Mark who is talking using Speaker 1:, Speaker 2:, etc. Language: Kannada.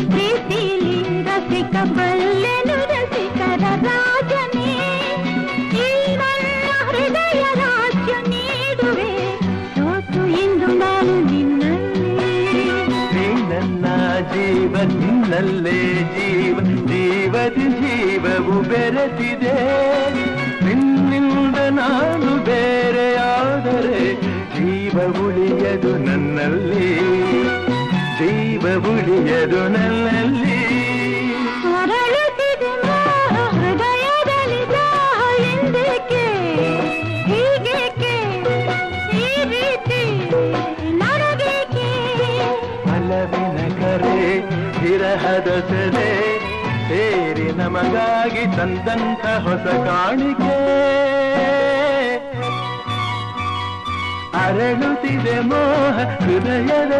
Speaker 1: ಪ್ರೀತಿಲಿ ರಸಿಕ ಬಲ್ಲೆನು ರಸಿಕರ ರಾಜನೇ ಈ ನನ್ನ ಹೃದಯ ರಾಜ್ಯ ನೀಡುವೆ ಸೋತು ಇಂದು ನಾನು ನಿನ್ನಲ್ಲಿ
Speaker 2: ನೀ ನನ್ನ ಜೀವ ನಿನ್ನಲ್ಲೇ ಜೀವ ಜೀವದಿ ಜೀವವು ಬೆರೆತಿದೆ ನಿನ್ನಿಂದ ನಾನು ಬೇರೆಯಾದರೆ ಜೀವ ಉಳಿಯದು ನನ್ನಲ್ಲಿ ಜೀವ ಉಳಿಯದು ನನ್ನಲ್ಲಿ
Speaker 1: ಅರಳುತ್ತಿದೆ ಹೃದಯದಲ್ಲಿ ದಾಹ ಎಂದೇಕೆ ಹೀಗೇಕೆ ಈ ರೀತಿ ನನಗೇಕೆ
Speaker 2: ಅಲವಿನ ಕರೆ ವಿರಹದ ಸೆಲೆ ಸೇರಿ ನಮಗಾಗಿ ತಂದಂತ ಹೊಸ ಕಾಣಿಕೆ ಅರಳುತ್ತಿದೆ ಮೋಹ ಹೃದಯದ